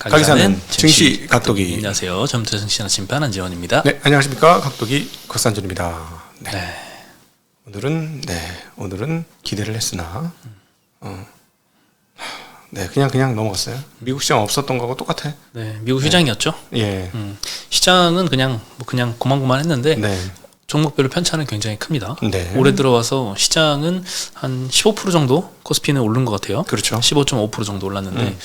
가기사는 증시 각도기. 안녕하세요. 전투 증시나 심판 한지원입니다. 네, 안녕하십니까. 각도기 곽산준입니다. 네. 네. 오늘은 기대를 했으나 네, 그냥 넘어갔어요. 미국 시장 없었던 거하고 똑같아. 네, 미국 휴장이었죠. 예. 시장은 그냥 고만고만했는데 네. 종목별로 편차는 굉장히 큽니다. 네. 올해 들어와서 시장은 한 15% 정도 코스피는 오른 것 같아요. 그렇죠. 15.5% 정도 올랐는데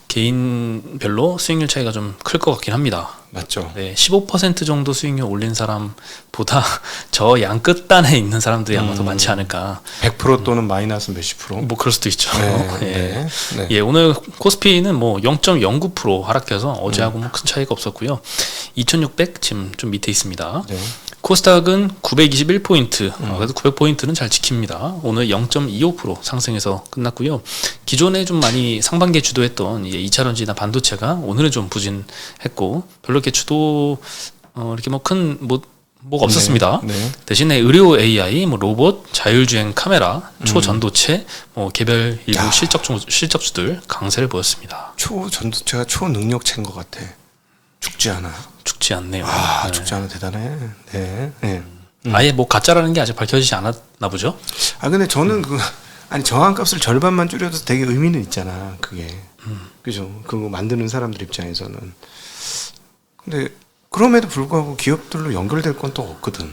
개인별로 수익률 차이가 좀 클 것 같긴 합니다. 맞죠. 네, 15% 정도 수익률 올린 사람보다 저 양 끝단에 있는 사람들이 아마 더 많지 않을까. 100% 또는 마이너스 몇십 프로. 뭐 그럴 수도 있죠. 네. 예. 네. 네. 예, 오늘 코스피는 뭐 0.09% 하락해서 어제하고 뭐 큰 차이가 없었고요. 2600 지금 좀 밑에 있습니다. 네. 코스닥은 921포인트, 그래도 900포인트는 잘 지킵니다. 오늘 0.25% 상승해서 끝났고요. 기존에 좀 많이 상반기에 주도했던 이제 2차전지나 반도체가 오늘은 좀 부진했고 별로 이렇게 주도 이렇게 뭐 큰 뭐가 없었습니다. 네. 네. 대신에 의료 AI, 뭐 로봇, 자율주행 카메라, 초전도체, 뭐 개별 일부 실적주들 강세를 보였습니다. 초전도체가 초능력체인 것 같아. 죽지 않아. 죽지 않네요. 아, 네. 죽지 않아. 대단해. 네. 네. 아예 뭐 가짜라는 게 아직 밝혀지지 않았나 보죠? 아, 근데 저는 정한값을 절반만 줄여도 되게 의미는 있잖아. 그게. 그죠? 그거 만드는 사람들 입장에서는. 근데 그럼에도 불구하고 기업들로 연결될 건 또 없거든.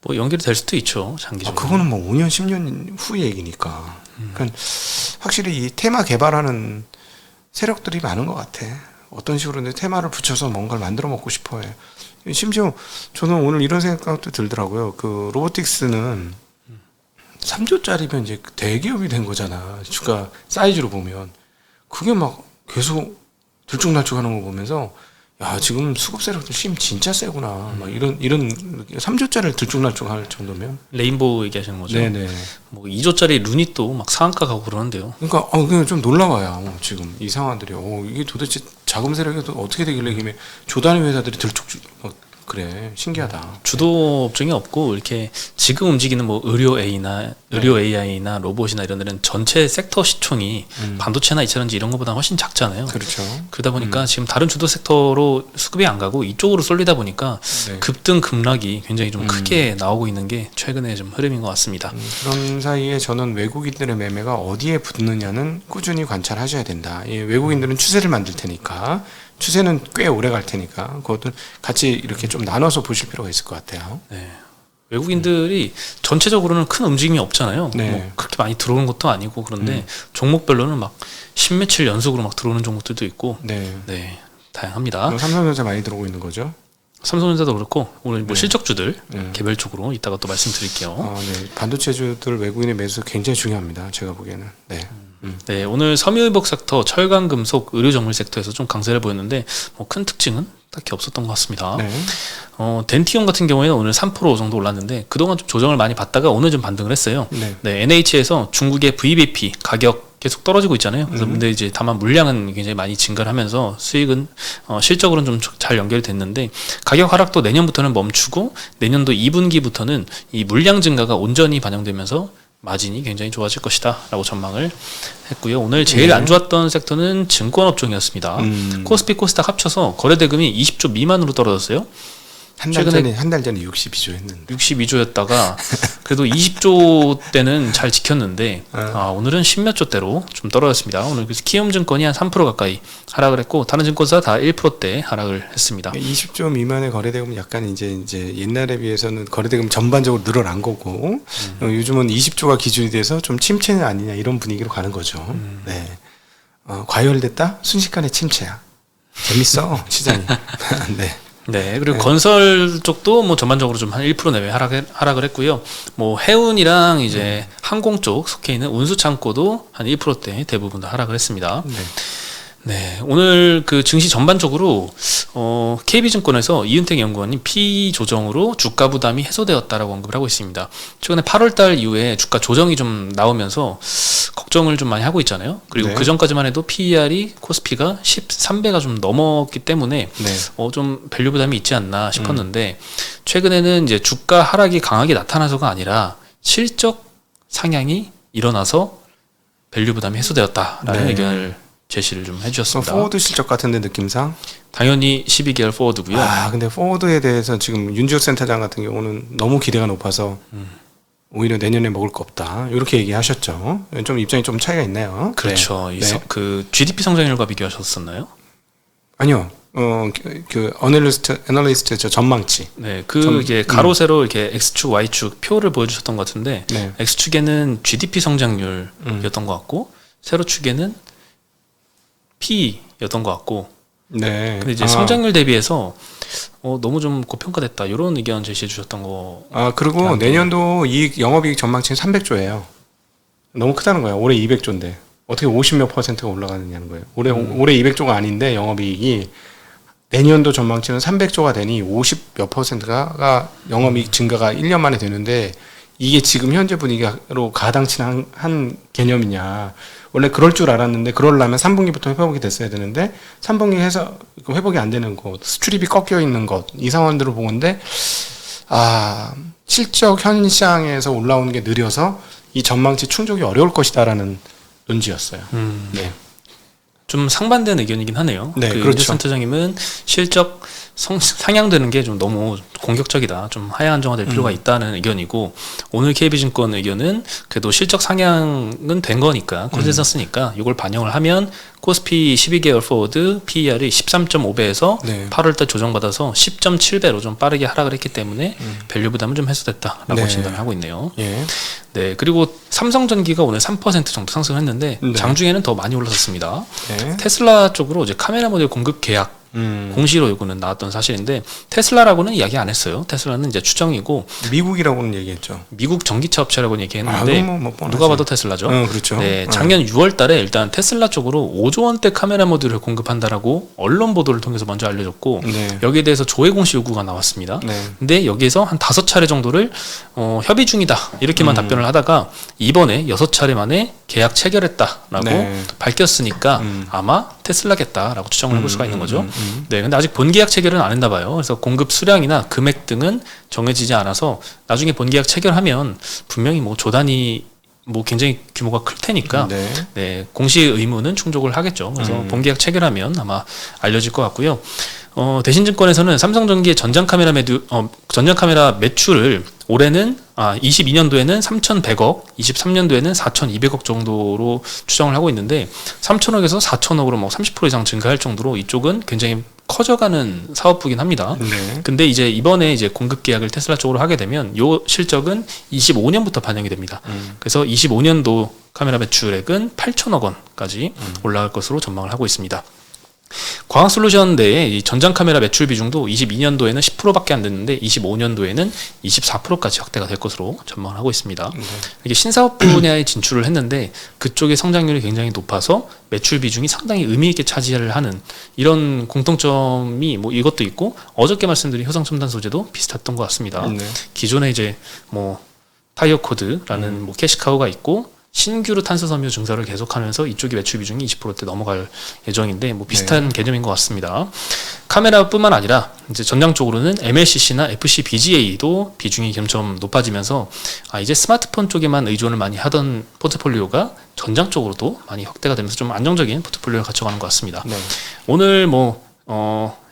뭐 연결이 될 수도 있죠, 장기적으로. 그거는 뭐 5년, 10년 후의 얘기니까. 그러니까 확실히 이 테마 개발하는 세력들이 많은 것 같아. 어떤 식으로 테마를 붙여서 뭔가를 만들어 먹고 싶어 해. 심지어 저는 오늘 이런 생각도 들더라고요. 그 로보틱스는 3조짜리면 이제 대기업이 된 거잖아. 주가 사이즈로 보면. 그게 막 계속 들쭉날쭉 하는 거 보면서 야, 지금 수급 세력들 힘 진짜 세구나. 막 이런 3조짜리를 들쭉날쭉 할 정도면. 레인보우 얘기하시는 거죠? 네네. 뭐 2조짜리 루닛도 막 상한가 가고 그러는데요. 그러니까 그냥 좀 놀라워요. 지금 이 상황들이. 이게 도대체 자금 세력이 어떻게 되길래 힘에 조단위 회사들이 그래. 신기하다. 주도 업종이 없고 이렇게 지금 움직이는 뭐 의료 AI나 로봇이나 이런 데는 전체 섹터 시총이 반도체나 2차전지 이런 것보다 훨씬 작잖아요. 그렇죠. 그러다 보니까 지금 다른 주도 섹터로 수급이 안 가고 이쪽으로 쏠리다 보니까 네. 급등 급락이 굉장히 좀 크게 나오고 있는 게 최근에 좀 흐름인 것 같습니다. 그런 사이에 저는 외국인들의 매매가 어디에 붙느냐는 꾸준히 관찰하셔야 된다. 외국인들은 추세를 만들 테니까 추세는 꽤 오래 갈 테니까 그것도 같이 이렇게 좀 나눠서 보실 필요가 있을 것 같아요. 네. 외국인들이 전체적으로는 큰 움직임이 없잖아요. 네. 뭐 그렇게 많이 들어오는 것도 아니고 그런데 종목별로는 막 10며칠 연속으로 막 들어오는 종목들도 있고 네, 다양합니다. 삼성전자 많이 들어오고 있는 거죠? 삼성전자도 그렇고 오늘 뭐 네. 실적주들 개별적으로 이따가 또 말씀드릴게요. 네. 반도체주들 외국인의 매수 굉장히 중요합니다. 제가 보기에는. 네. 네, 오늘 섬유의복 섹터, 철강, 금속, 의료정밀 섹터에서 좀 강세를 보였는데 뭐 큰 특징은 딱히 없었던 것 같습니다. 네. 덴티움 같은 경우에는 오늘 3% 정도 올랐는데 그동안 좀 조정을 많이 받다가 오늘 좀 반등을 했어요. 네. 네, NH에서 중국의 VBP 가격 계속 떨어지고 있잖아요. 그래서 근데 이제 다만 물량은 굉장히 많이 증가를 하면서 수익은 실적으로는 좀 잘 연결이 됐는데 가격 하락도 내년부터는 멈추고 내년도 2분기부터는 이 물량 증가가 온전히 반영되면서 마진이 굉장히 좋아질 것이다 라고 전망을 했고요. 오늘 제일 안 좋았던 섹터는 증권업종이었습니다. 코스피 코스닥 합쳐서 거래대금이 20조 미만으로 떨어졌어요. 한 달 전에 62조 했는데 62조였다가 그래도 20조 때는 잘 지켰는데 오늘은 10몇 조대로 좀 떨어졌습니다. 오늘 그래서 키움증권이 한 3% 가까이 하락을 했고 다른 증권사 다 1%대 하락을 했습니다. 20조 미만의 거래대금은 약간 이제 옛날에 비해서는 거래대금 전반적으로 늘어난 거고 요즘은 20조가 기준이 돼서 좀 침체는 아니냐 이런 분위기로 가는 거죠. 네. 과열됐다? 순식간에 침체야. 재밌어 시장이. 네. 네, 그리고 건설 쪽도 뭐 전반적으로 좀 한 1% 내외 하락을 했고요. 뭐 해운이랑 이제 항공 쪽 속해 있는 운수창고도 한 1%대 대부분 다 하락을 했습니다. 네, 오늘 그 증시 전반적으로 KB증권에서 이은택 연구원님 PE 조정으로 주가 부담이 해소되었다라고 언급을 하고 있습니다. 최근에 8월달 이후에 주가 조정이 좀 나오면서 걱정을 좀 많이 하고 있잖아요. 그리고 그 전까지만 해도 PER이 코스피가 13배가 좀 넘었기 때문에 좀 밸류 부담이 있지 않나 싶었는데 최근에는 이제 주가 하락이 강하게 나타나서가 아니라 실적 상향이 일어나서 밸류 부담이 해소되었다라는 의견을 제시를 좀 그럼 해주셨습니다. 포워드 실적 같은데 느낌상? 당연히 12개월 포워드고요. 근데 포워드에 대해서 지금 윤지호 센터장 같은 경우는 너무 기대가 높아서 오히려 내년에 먹을 거 없다 이렇게 얘기하셨죠. 좀 입장이 좀 차이가 있네요. 그렇죠. 네. 그 GDP 성장률과 비교하셨었나요? 아니요. 그 애널리스트 저 전망치. 네, 이제 가로 세로 이렇게 X축, Y축 표를 보여주셨던 것 같은데 네. X축에는 GDP 성장률이었던 것 같고 세로축에는 P였던 것 같고. 네. 근데 이제 성장률 대비해서 너무 좀 고평가됐다 이런 의견 제시해 주셨던 거. 그리고 내년도 영업이익 전망치는 300조예요. 너무 크다는 거예요. 올해 200조인데 어떻게 50몇 %가 올라가느냐는 거예요. 올해 200조가 아닌데 영업이익이 내년도 전망치는 300조가 되니 50몇 %가 영업이익 증가가 1년 만에 되는데 이게 지금 현재 분위기로 가당치는 한 개념이냐. 원래 그럴 줄 알았는데 그러려면 3분기부터 회복이 됐어야 되는데 3분기 해서 회복이 안 되는 것, 수출입이 꺾여 있는 것, 이 상황들을 보는데 실적 현상에서 올라오는 게 느려서 이 전망치 충족이 어려울 것이다라는 논지였어요. 네. 좀 상반된 의견이긴 하네요. 네, 그 그렇죠. 윤 센터장님은 실적 상향되는 게 좀 너무 공격적이다. 좀 하향 안정화될 필요가 있다는 의견이고 오늘 KB증권 의견은 그래도 실적 상향은 된 거니까 컨센서스니까 이걸 반영을 하면 코스피 12개월 포워드 PER이 13.5배에서 네. 8월달 조정받아서 10.7배로 좀 빠르게 하락을 했기 때문에 밸류 부담은 좀 해소됐다라고 네. 진단을 하고 있네요. 예. 네, 그리고 삼성전기가 오늘 3% 정도 상승했는데 네. 장중에는 더 많이 올랐었습니다. 네. 테슬라 쪽으로 이제 카메라 모듈 공급 계약 공시로 요구는 나왔던 사실인데 테슬라라고는 이야기 안 했어요. 테슬라는 이제 추정이고 미국이라고는 얘기했죠. 미국 전기차 업체라고는 얘기했는데 뭐 뻔하지. 누가 봐도 테슬라죠. 그렇죠. 네, 작년 6월달에 일단 테슬라 쪽으로 5조 원대 카메라 모듈을 공급한다라고 언론 보도를 통해서 먼저 알려졌고 네. 여기에 대해서 조회 공시 요구가 나왔습니다. 네. 근데 여기에서 한 5차례 정도를 협의 중이다 이렇게만 답변을 하다가 이번에 6차례 만에 계약 체결했다라고 네. 밝혔으니까 아마 테슬라겠다라고 추정을 해볼 수가 있는 거죠. 네, 근데 아직 본계약 체결은 안 했나 봐요. 그래서 공급 수량이나 금액 등은 정해지지 않아서 나중에 본계약 체결하면 분명히 뭐 조단위 뭐 굉장히 규모가 클 테니까 네, 공시 의무는 충족을 하겠죠. 그래서 본계약 체결하면 아마 알려질 것 같고요. 대신증권에서는 삼성전기의 전장 카메라 매출을 올해는 22년도에는 3,100억, 23년도에는 4,200억 정도로 추정을 하고 있는데 3,000억에서 4,000억으로 뭐 30% 이상 증가할 정도로 이쪽은 굉장히 커져가는 사업부긴 합니다. 네. 근데 이제 이번에 이제 공급 계약을 테슬라 쪽으로 하게 되면 요 실적은 25년부터 반영이 됩니다. 그래서 25년도 카메라 매출액은 8,000억 원까지 올라갈 것으로 전망을 하고 있습니다. 광학솔루션 내에 이 전장 카메라 매출 비중도 22년도에는 10%밖에 안 됐는데 25년도에는 24%까지 확대가 될 것으로 전망을 하고 있습니다. 이게 신사업 분야에 진출을 했는데 그쪽의 성장률이 굉장히 높아서 매출 비중이 상당히 의미 있게 차지를 하는 이런 공통점이 뭐 이것도 있고 어저께 말씀드린 효성 첨단 소재도 비슷했던 것 같습니다. 기존에 이제 뭐 타이어 코드라는 뭐 캐시카우가 있고 신규로 탄소 섬유 증설을 계속하면서 이쪽이 매출 비중이 20%대 넘어갈 예정인데 뭐 비슷한 개념인 것 같습니다. 카메라뿐만 아니라 이제 전장 쪽으로는 MLCC나 FCBGA도 비중이 점점 높아지면서 이제 스마트폰 쪽에만 의존을 많이 하던 포트폴리오가 전장 쪽으로도 많이 확대가 되면서 좀 안정적인 포트폴리오를 갖춰가는 것 같습니다. 오늘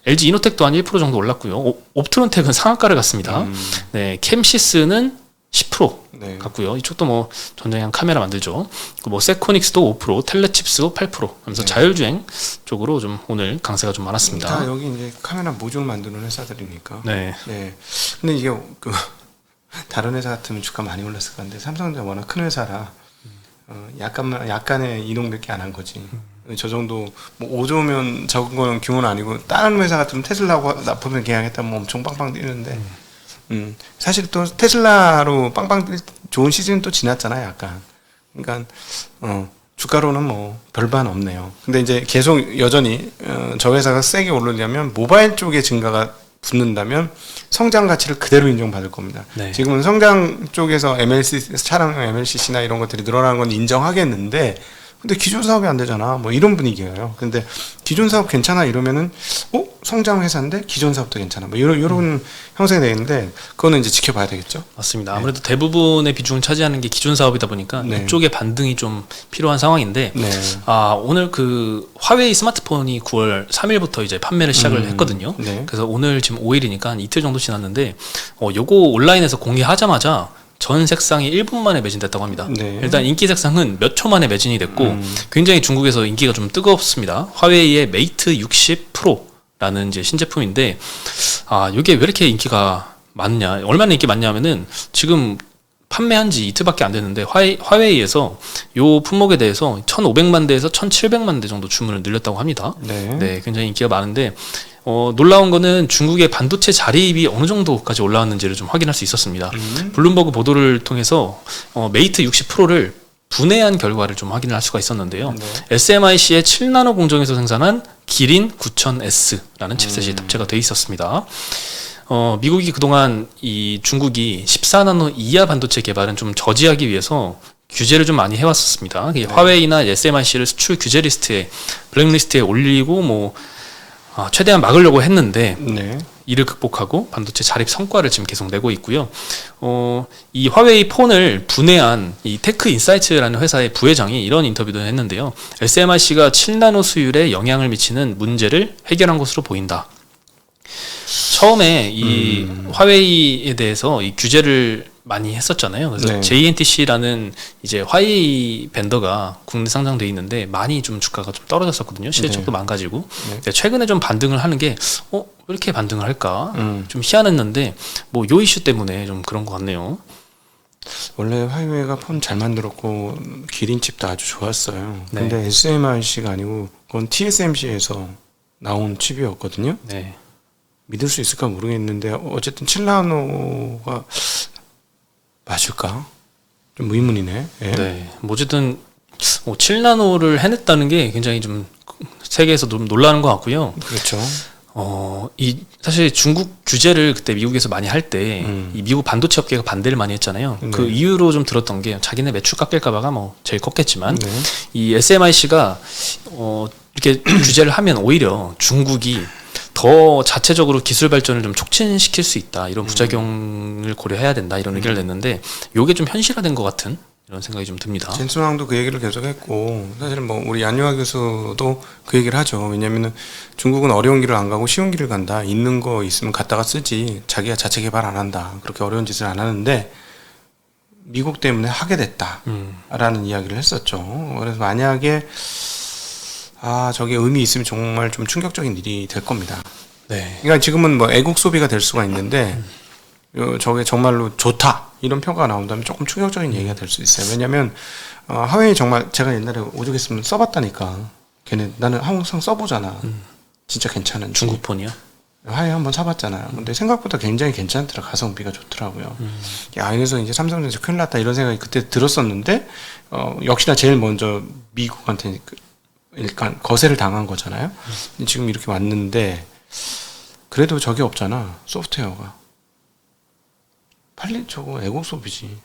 LG 이노텍 또한 1% 정도 올랐고요. 옵트론텍은 상한가를 갔습니다. 네, 캠시스는 10% 같고요. 이쪽도 뭐 전장형 카메라 만들죠. 뭐 세코닉스도 5%, 텔레칩스도 8%. 하면서 자율주행 쪽으로 좀 오늘 강세가 좀 많았습니다. 다 여기 이제 카메라 모듈 만드는 회사들이니까. 네. 근데 이게 다른 회사 같으면 주가 많이 올랐을 건데 삼성전자 워낙 큰 회사라 약간의 이동 몇 개 안 한 거지. 저 정도 뭐 5조면 적은 거는 규모는 아니고 다른 회사 같으면 테슬라하고 납품을 계약했다면 뭐 엄청 빵빵 뛰는데. 사실 또 테슬라로 빵빵 뛸 좋은 시즌 또 지났잖아요, 약간. 그러니까 주가로는 뭐 별반 없네요. 근데 이제 계속 여전히 저 회사가 세게 오르려면 모바일 쪽의 증가가 붙는다면 성장 가치를 그대로 인정받을 겁니다. 지금은 성장 쪽에서 차량 MLCC나 이런 것들이 늘어나는 건 인정하겠는데 근데 기존 사업이 안 되잖아. 뭐 이런 분위기예요. 근데 기존 사업 괜찮아 이러면은 성장 회사인데 기존 사업도 괜찮아. 뭐 이런 형성이 되는데 그거는 이제 지켜봐야 되겠죠. 맞습니다. 아무래도 대부분의 비중을 차지하는 게 기존 사업이다 보니까 이쪽의 반등이 좀 필요한 상황인데 오늘 그 화웨이 스마트폰이 9월 3일부터 이제 판매를 시작을 했거든요. 네. 그래서 오늘 지금 5일이니까 한 이틀 정도 지났는데 요거 온라인에서 공개하자마자 전 색상이 1분 만에 매진됐다고 합니다. 네. 일단 인기 색상은 몇 초 만에 매진이 됐고 굉장히 중국에서 인기가 좀 뜨겁습니다. 화웨이의 메이트 60 프로라는 이제 신제품인데 이게 왜 이렇게 인기가 많냐? 얼마나 인기 많냐면은 지금 판매한 지 이틀밖에 안 됐는데 화웨이에서 요 품목에 대해서 1,500만 대에서 1,700만 대 정도 주문을 늘렸다고 합니다. 네. 굉장히 인기가 많은데 놀라운 거는 중국의 반도체 자리입이 어느 정도까지 올라왔는지를 좀 확인할 수 있었습니다. 블룸버그 보도를 통해서 메이트 60 프로를 분해한 결과를 좀 확인을 할 수가 있었는데요. 네. SMIC의 7나노 공정에서 생산한 기린 9000S라는 칩셋이 탑재가 돼 있었습니다. 미국이 그동안 이 중국이 14나노 이하 반도체 개발은 좀 저지하기 위해서 규제를 좀 많이 해왔었습니다. 화웨이나 SMIC를 수출 규제 리스트에 블랙리스트에 올리고 최대한 막으려고 했는데 네. 이를 극복하고 반도체 자립 성과를 지금 계속 내고 있고요. 이 화웨이 폰을 분해한 이 테크 인사이트라는 회사의 부회장이 이런 인터뷰도 했는데요. SMIC가 7나노 수율에 영향을 미치는 문제를 해결한 것으로 보인다. 처음에 이 화웨이에 대해서 이 규제를 많이 했었잖아요. 그래서 네. JNTC라는 이제 화웨이 벤더가 국내 상장돼 있는데 많이 좀 주가가 좀 떨어졌었거든요. 실적도 네. 망가지고. 네. 근데 최근에 좀 반등을 하는 게 왜 이렇게 반등을 할까? 좀 희한했는데 요 이슈 때문에 좀 그런 것 같네요. 원래 화웨이가 폰 잘 만들었고 기린칩도 아주 좋았어요. 네. 근데 SMIC가 아니고 그건 TSMC에서 나온 칩이었거든요. 네. 믿을 수 있을까 모르겠는데 어쨌든 7나노가 맞을까? 좀 의문이네. 예. 네. 어쨌든 7나노를 해냈다는 게 굉장히 좀 세계에서 좀 놀라는 것 같고요. 그렇죠. 사실 중국 규제를 그때 미국에서 많이 할 때 이 미국 반도체 업계가 반대를 많이 했잖아요. 네. 그 이유로 좀 들었던 게 자기네 매출 깎일까봐가 제일 컸겠지만 네. 이 SMIC가 이렇게 규제를 하면 오히려 중국이 더 자체적으로 기술 발전을 좀 촉진시킬 수 있다. 이런 부작용을 고려해야 된다. 이런 의견을 냈는데 요게 좀 현실화된 것 같은 이런 생각이 좀 듭니다. 젠슨왕도 그 얘기를 계속했고 사실은 우리 안유아 교수도 그 얘기를 하죠. 왜냐면은 중국은 어려운 길을 안 가고 쉬운 길을 간다. 있는 거 있으면 갖다가 쓰지. 자기가 자체 개발 안 한다. 그렇게 어려운 짓을 안 하는데 미국 때문에 하게 됐다라는 이야기를 했었죠. 그래서 만약에 저게 의미 있으면 정말 좀 충격적인 일이 될 겁니다. 네. 그러니까 지금은 애국 소비가 될 수가 있는데 저게 정말로 좋다 이런 평가가 나온다면 조금 충격적인 얘기가 될 수 있어요. 왜냐하면 화웨이 정말 제가 옛날에 오죽했으면 써봤다니까. 걔네 나는 항상 써보잖아. 진짜 괜찮은 중국 폰이요? 화웨이 한번 사봤잖아요. 근데 생각보다 굉장히 괜찮더라. 가성비가 좋더라고요. 야, 이래서 이제 삼성전자 큰일 났다 이런 생각이 그때 들었었는데 역시나 제일 먼저 미국한테 일단 거세를 당한 거잖아요. 지금 이렇게 왔는데 그래도 저게 없잖아. 소프트웨어가. 빨리 저거 애국 소비지.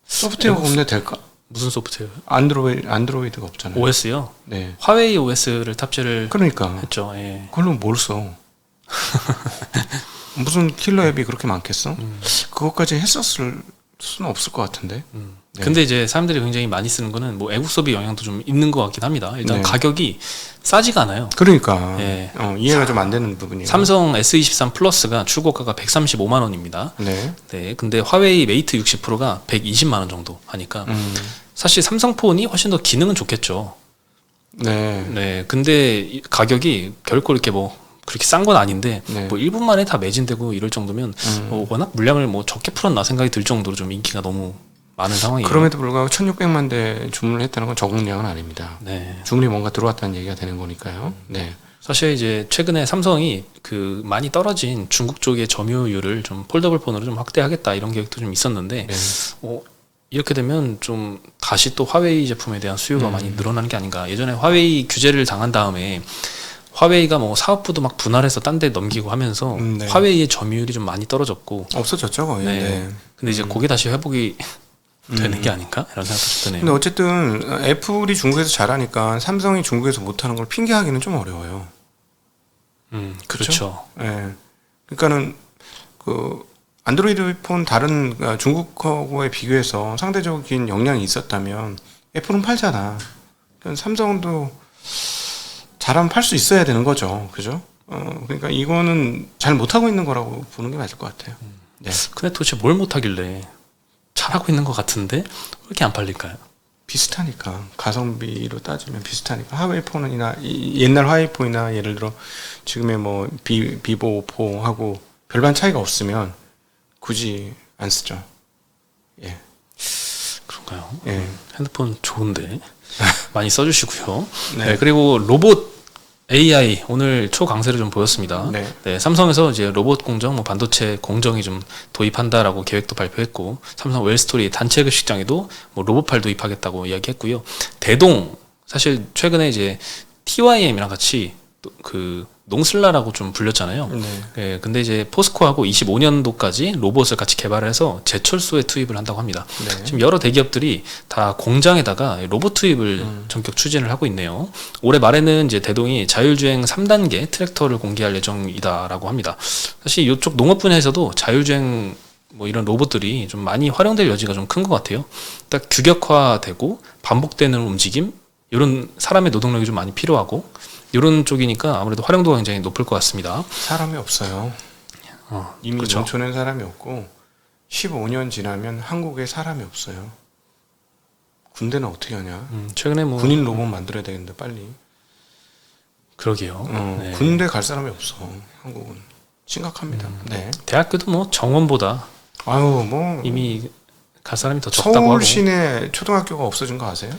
소프트웨어가 없네 될까? 무슨 소프트웨어요? 안드로이드가 없잖아요. OS요? 네. 화웨이 OS를 탑재를 그러니까 했죠. 예. 그걸로 뭘 써? 무슨 킬러 앱이 그렇게 많겠어? 그것까지 했었을 수는 없을 것 같은데. 네. 근데 이제 사람들이 굉장히 많이 쓰는 거는 애국 소비 영향도 좀 있는 것 같긴 합니다. 일단 네. 가격이 싸지가 않아요. 그러니까 예. 이해가 좀 안 되는 부분이에요. 삼성 S23 플러스가 출고가가 135만 원입니다. 네. 네. 근데 화웨이 메이트 60 프로가 120만 원 정도 하니까 사실 삼성폰이 훨씬 더 기능은 좋겠죠. 네. 네. 근데 이 가격이 결코 이렇게 그렇게 싼 건 아닌데 네. 1분 만에 다 매진되고 이럴 정도면 워낙 물량을 적게 풀었나 생각이 들 정도로 좀 인기가 너무 많은 상황이에요. 그럼에도 불구하고 1600만 대 주문을 했다는 건 적응량은 아닙니다. 네. 주문이 뭔가 들어왔다는 얘기가 되는 거니까요. 네. 사실 이제 최근에 삼성이 그 많이 떨어진 중국 쪽의 점유율을 좀 폴더블 폰으로 좀 확대하겠다 이런 계획도 좀 있었는데 네. 이렇게 되면 좀 다시 또 화웨이 제품에 대한 수요가 많이 늘어나는 게 아닌가. 예전에 화웨이 규제를 당한 다음에 화웨이가 사업부도 막 분할해서 딴 데 넘기고 하면서 네. 화웨이의 점유율이 좀 많이 떨어졌고 없어졌죠 거의. 네. 네. 근데 이제 그게 다시 회복이 되는 게 아닌가? 이런 생각도 좀 드네요. 근데 어쨌든 애플이 중국에서 잘하니까 삼성이 중국에서 못하는 걸 핑계하기는 좀 어려워요. 그렇죠. 예. 네. 그러니까는 안드로이드 폰 다른 중국 거에 비교해서 상대적인 역량이 있었다면 애플은 팔잖아. 그러니까 삼성도 잘하면 팔 수 있어야 되는 거죠. 그죠? 그러니까 이거는 잘 못하고 있는 거라고 보는 게 맞을 것 같아요. 네. 근데 도대체 뭘 못하길래 잘하고 있는 것 같은데 왜 이렇게 안 팔릴까요? 비슷하니까 가성비로 따지면 비슷하니까 하웨이폰이나 옛날 화웨이폰이나 예를 들어 지금의 뭐 비보 오포하고 별반 차이가 없으면 굳이 안 쓰죠. 예. 그런가요? 예. 핸드폰 좋은데 많이 써주시고요. 네. 네, 그리고 로봇 AI 오늘 초강세를 좀 보였습니다. 네. 네, 삼성에서 이제 로봇 공정, 뭐 반도체 공정이 좀 도입한다라고 계획도 발표했고, 삼성 웰스토리 단체 급식장에도 뭐 로봇팔 도입하겠다고 이야기했고요. 대동 사실 최근에 이제 TYM이랑 같이 그 농슬라라고 좀 불렸잖아요. 네. 네, 근데 이제 포스코하고 25년도까지 로봇을 같이 개발해서 제철소에 투입을 한다고 합니다. 네. 지금 여러 대기업들이 다 공장에다가 로봇 투입을 전격 추진을 하고 있네요. 올해 말에는 이제 대동이 자율주행 3단계 트랙터를 공개할 예정이다라고 합니다. 사실 이쪽 농업 분야에서도 자율주행 뭐 이런 로봇들이 좀 많이 활용될 여지가 좀 큰 것 같아요. 딱 규격화되고 반복되는 움직임, 이런 사람의 노동력이 좀 많이 필요하고 이런 쪽이니까 아무래도 활용도가 굉장히 높을 것 같습니다. 사람이 없어요. 이미 그렇죠. 농촌엔 사람이 없고 15년 지나면 한국에 사람이 없어요. 군대는 어떻게 하냐? 최근에 뭐 군인 로봇 만들어야 되겠는데 빨리. 그러게요. 네. 군대 갈 사람이 없어. 한국은 심각합니다. 네. 대학교도 뭐 정원보다 아유 뭐 이미 갈 사람이 더 적다고 하고, 서울 시내 초등학교가 없어진 거 아세요?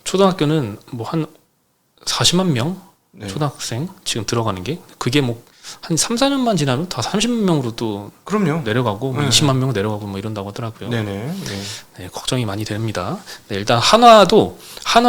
초등학교는 뭐 한 40만 명 네. 초등학생 지금 들어가는 게, 그게 뭐 한 3, 4년만 지나면 다 30만 명으로 또 그럼요. 내려가고 뭐 네. 20만 명 내려가고 뭐 이런다고 하더라고요. 네네. 네. 네, 걱정이 많이 됩니다. 네, 일단 한화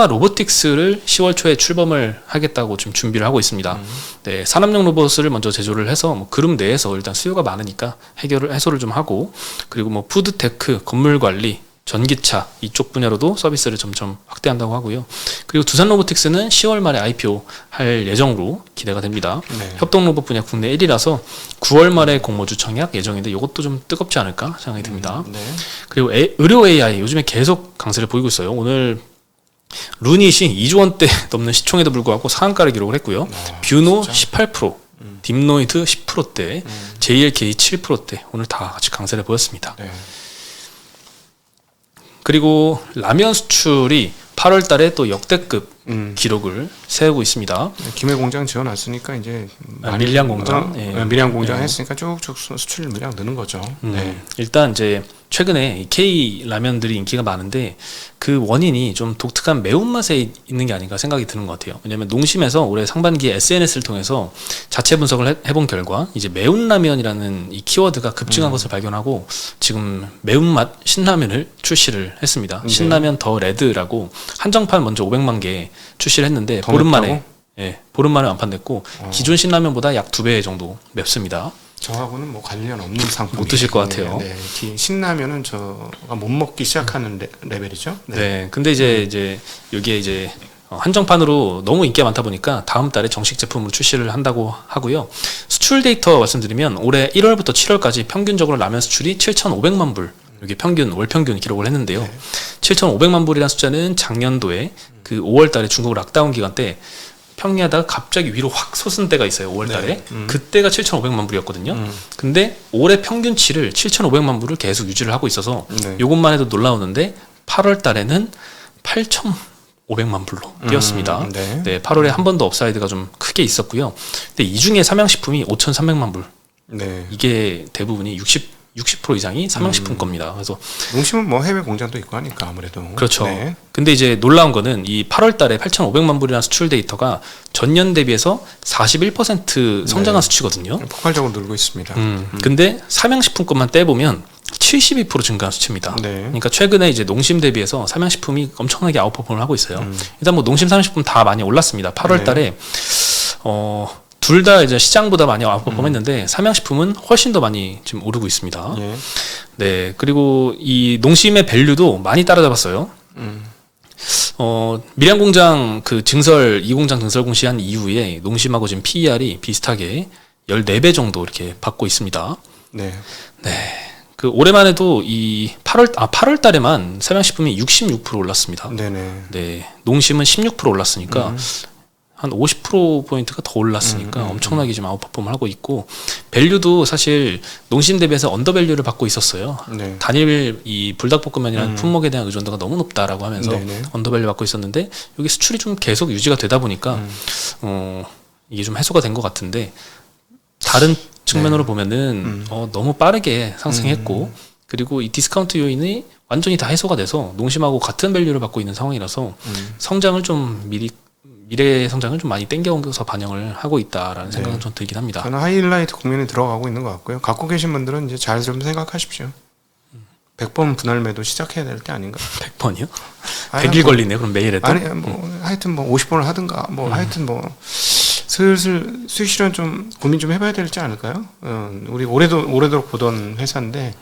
로보틱스를 10월 초에 출범을 하겠다고 지금 준비를 하고 있습니다. 네, 산업용 로봇을 먼저 제조를 해서 뭐 그룹 내에서 일단 수요가 많으니까 해소를 좀 하고, 그리고 뭐 푸드테크, 건물 관리, 전기차 이쪽 분야로도 서비스를 점점 확대한다고 하고요. 그리고 두산 로보틱스는 10월 말에 IPO 할 예정으로 기대가 됩니다. 네. 협동 로봇 분야 국내 1위라서 9월 말에 공모주 청약 예정인데 이것도 좀 뜨겁지 않을까 생각이 듭니다. 네. 그리고 의료 AI 요즘에 계속 강세를 보이고 있어요. 오늘 루닛이 2조 원대 넘는 시총에도 불구하고 상한가를 기록을 했고요. 뷰노 진짜? 18%, 딥노이드 10%대, JLK 7%대 오늘 다 같이 강세를 보였습니다. 네. 그리고 라면 수출이 8월 달에 또 역대급 기록을 세우고 있습니다. 김해 공장 지어놨으니까 이제 밀양 공장. 예. 밀양 공장 예. 했으니까 쭉쭉 수출 물량 느는 거죠. 네. 일단 이제 최근에 K 라면들이 인기가 많은데 그 원인이 좀 독특한 매운맛에 있는 게 아닌가 생각이 드는 것 같아요. 왜냐하면 농심에서 올해 상반기에 SNS를 통해서 자체 분석을 해본 결과 이제 매운 라면이라는 이 키워드가 급증한 것을 발견하고 지금 매운맛 신라면을 출시를 했습니다. 네. 신라면 더 레드라고 한정판 먼저 500만 개 출시를 했는데 더 보름 만에 맵다고? 보름 만에 완판됐고 기존 신라면보다 약 2배 정도 맵습니다. 저하고는 뭐 관련 없는 상품. 못 드실 것 같아요. 네. 신라면은 저가 못 먹기 시작하는 레벨이죠. 네. 근데 이제 여기에 이제 한정판으로 너무 인기가 많다 보니까 다음 달에 정식 제품으로 출시를 한다고 하고요. 수출 데이터 말씀드리면 올해 1월부터 7월까지 평균적으로 라면 수출이 7,500만 불. 이게 월 평균 기록을 했는데요. 7,500만 불이라는 숫자는 작년도에 그 5월 달에 중국 락다운 기간 때 평리하다가 갑자기 위로 확 솟은 때가 있어요. 5월 달에. 네. 그때가 7,500만 불이었거든요. 근데 올해 평균치를 7,500만 불을 계속 유지를 하고 있어서 네. 이것만 해도 놀라우는데 8월 달에는 8,500만 불로 뛰었습니다. 네. 네, 8월에 한 번 더 업사이드가 좀 크게 있었고요. 근데 이 중에 삼양식품이 5,300만 불. 네. 이게 대부분이 60% 이상이 삼양식품 겁니다. 그래서 농심은 뭐 해외 공장도 있고 하니까 아무래도. 그렇죠. 네. 근데 이제 놀라운 거는 이 8월 달에 8,500만 불이라는 수출 데이터가 전년 대비해서 41% 성장한 네. 수치거든요. 폭발적으로 늘고 있습니다. 근데 삼양식품 것만 떼보면 72% 증가한 수치입니다. 네. 그러니까 최근에 이제 농심 대비해서 삼양식품이 엄청나게 아웃퍼폼을 하고 있어요. 일단 뭐 농심 삼양식품 다 많이 올랐습니다. 8월 네. 달에 둘 다 이제 시장보다 많이 아웃퍼폼했는데 삼양식품은 훨씬 더 많이 지금 오르고 있습니다. 예. 네, 그리고 이 농심의 밸류도 많이 따라잡았어요. 밀양공장 그 이 공장 증설 공시한 이후에 농심하고 지금 PER이 비슷하게 14배 정도 이렇게 받고 있습니다. 네. 그 올해만 해도 이 8월 달에만 삼양식품이 66% 올랐습니다. 네네. 네, 농심은 16% 올랐으니까 한 50%포인트가 더 올랐으니까 엄청나게 지금 아웃퍼폼을 하고 있고, 밸류도 사실 농심 대비해서 언더밸류를 받고 있었어요. 네. 단일 이 불닭볶음면이라는 품목에 대한 의존도가 너무 높다라고 하면서 네네. 언더밸류 받고 있었는데, 여기 수출이 좀 계속 유지가 되다 보니까 이게 좀 해소가 된 것 같은데, 다른 측면으로 보면은 너무 빠르게 상승했고, 그리고 이 디스카운트 요인이 완전히 다 해소가 돼서 농심하고 같은 밸류를 받고 있는 상황이라서 성장을 좀 미래 성장을 좀 많이 땡겨서 반영을 하고 있다라는 생각은 좀 들긴 합니다. 저는 하이라이트 국면에 들어가고 있는 것 같고요. 갖고 계신 분들은 이제 잘 좀 생각하십시오. 100번 분할 매도 시작해야 될 때 아닌가? 100번이요? 아니, 100일 걸리네요. 그럼 매일 해도? 아니 뭐 하여튼 뭐 50번을 하든가 뭐 하여튼 뭐 슬슬 수익 실현 좀 고민 좀 해봐야 되지 않을까요? 우리 오래도록 보던 회사인데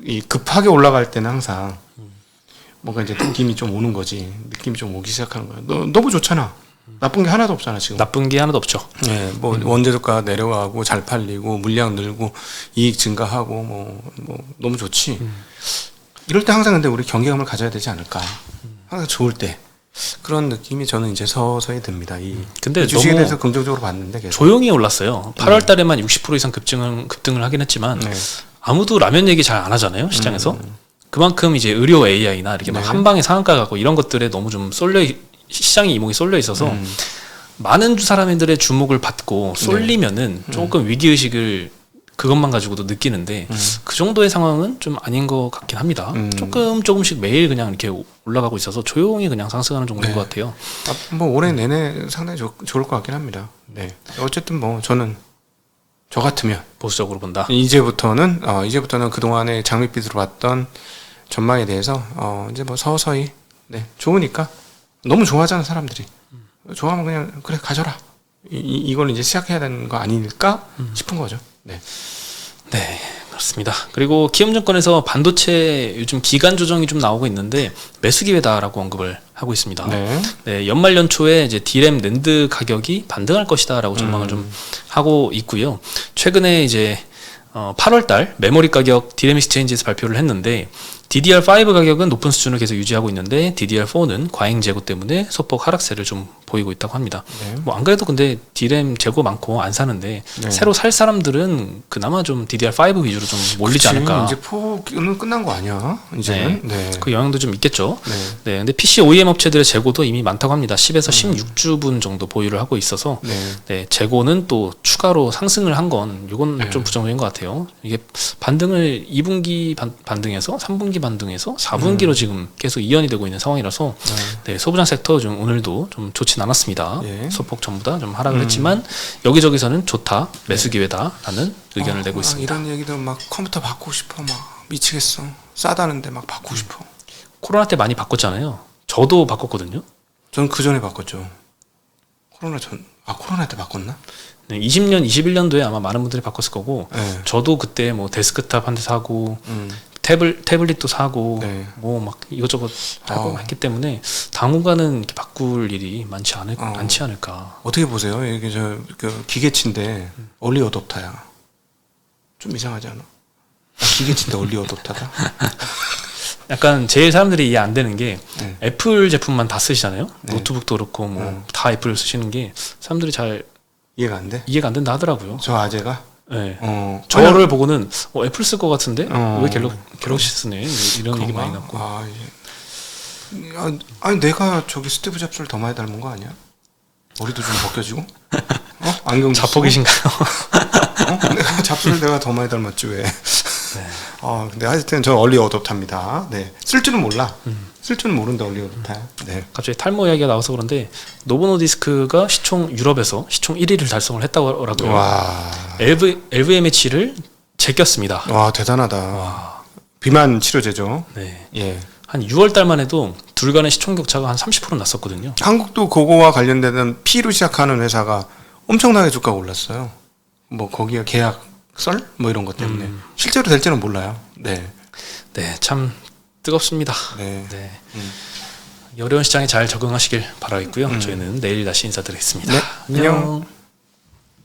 이 급하게 올라갈 때는 항상 뭔가 이제 느낌이 좀 오는 거지. 느낌이 좀 오기 시작하는 거야. 너무 좋잖아. 나쁜 게 하나도 없잖아 지금. 나쁜 게 하나도 없죠. 네, 뭐 원재료가 내려가고 잘 팔리고 물량 늘고 이익 증가하고 뭐 너무 좋지. 이럴 때 항상 근데 우리 경계감을 가져야 되지 않을까. 항상 좋을 때 그런 느낌이 저는 이제 서서히 듭니다. 근데 이 주식에 너무 대해서 긍정적으로 봤는데 계속. 조용히 올랐어요. 8월 달에만 60% 이상 급등을 하긴 했지만 네. 아무도 라면 얘기 잘 안 하잖아요, 시장에서. 그만큼 이제 의료 AI나 이렇게 막 네. 한 방에 상한가 가고 이런 것들에 너무 좀 시장이 이목이 쏠려 있어서 많은 사람들의 주목을 받고 쏠리면은 조금 위기의식을 그것만 가지고도 느끼는데 그 정도의 상황은 좀 아닌 것 같긴 합니다. 조금씩 매일 그냥 이렇게 올라가고 있어서 조용히 그냥 상승하는 정도인 것 같아요. 뭐 올해 내내 상당히 좋을 것 같긴 합니다. 네. 어쨌든 뭐 저는 저 같으면 보수적으로 본다. 이제부터는 그동안에 장밋빛으로 봤던 전망에 대해서 이제 뭐 서서히 좋으니까 너무 좋아하잖아 사람들이. 좋아하면 그냥 그래 가져라. 이걸 이제 시작해야 되는 거 아닐까 싶은 거죠. 네. 네, 그렇습니다. 그리고 키움증권에서 반도체 요즘 기간 조정이 좀 나오고 있는데 매수 기회다라고 언급을 하고 있습니다. 네. 네, 연말 연초에 이제 D램 낸드 가격이 반등할 것이다라고 전망을 좀 하고 있고요. 최근에 이제 8월달 메모리 가격 D램 익스체인지에서 발표를 했는데 DDR5 가격은 높은 수준을 계속 유지하고 있는데 DDR4는 과잉 재고 때문에 소폭 하락세를 좀 보이고 있다고 합니다. 네. 뭐 안 그래도 근데 D램 재고 많고 안 사는데 네. 새로 살 사람들은 그나마 좀 DDR5 위주로 좀 몰리지 그치, 않을까. 이제 포는 끝난 거 아니야? 이제는. 네. 그 영향도 좀 있겠죠. 네. 네, 근데 PC OEM 업체들의 재고도 이미 많다고 합니다. 10에서 16주분 정도 보유를 하고 있어서 네, 재고는 또 추가로 상승을 한 건 이건 좀 부정적인 것 같아요. 이게 반등을 2분기 반등해서 3분기 반등해서 4분기로 지금 계속 이연이 되고 있는 상황이라서 네, 소부장 섹터 좀 오늘도 좀 좋진 않았습니다. 예. 소폭 전부 다 좀 하락을 했지만 여기저기서는 좋다, 매수 기회다라는 의견을 내고 있습니다. 이런 얘기도 막 컴퓨터 바꾸고 싶어 막 미치겠어. 싸다는데 막 바꾸고 싶어. 코로나 때 많이 바꿨잖아요. 저도 바꿨거든요. 저는 그 전에 바꿨죠. 코로나 때 바꿨나? 네, 20년, 21년도에 아마 많은 분들이 바꿨을 거고 네. 저도 그때 뭐 데스크탑 한 대 사고 태블릿도 사고 네. 뭐 막 이것저것 하고 했기 때문에 당분간은 이렇게 바꿀 일이 많지 않을까. 어떻게 보세요? 이게 그 기계치인데 얼리 어댑터야. 좀 이상하지 않아? 기계치인데 얼리 어댑터다. 약간 제일 사람들이 이해 안 되는 게 네. 애플 제품만 다 쓰시잖아요. 네. 노트북도 그렇고 뭐 다 애플을 쓰시는 게 사람들이 잘 이해가 안 돼? 이해가 안 된다 하더라고요. 저 아재가? 네. 전혀- 저를 보고는 애플 쓸 것 같은데 왜 갤럭시 쓰네 이런 얘기 그런가? 많이 났고. 아니 내가 저기 스티브 잡스를 더 많이 닮은 거 아니야? 머리도 좀 벗겨지고? 안경도 자폭이신가요? 내가 잡스를 내가 더 많이 닮았지 왜? 근데 하여튼 저 얼리 어댑터입니다. 네. 쓸 줄은 몰라. 쓸 줄은 모른다 얼리 어댑터. 네. 갑자기 탈모 이야기가 나와서 그런데 노보노디스크가 시총 1위를 달성을 했다고 하더라고요. 와. LVMH를 제꼈습니다. 와 대단하다. 비만 치료제죠. 네. 예. 한 6월 달만 해도 둘 간의 시총 격차가 한 30% 났었거든요. 한국도 그거와 관련되는 P로 시작하는 회사가 엄청나게 주가가 올랐어요. 뭐 거기가 계약설 뭐 이런 것 때문에 실제로 될지는 몰라요. 네. 네, 참 뜨겁습니다. 네. 네. 이 어려운 시장에 잘 적응하시길 바라겠고요. 저희는 내일 다시 인사드리겠습니다. 네, 안녕.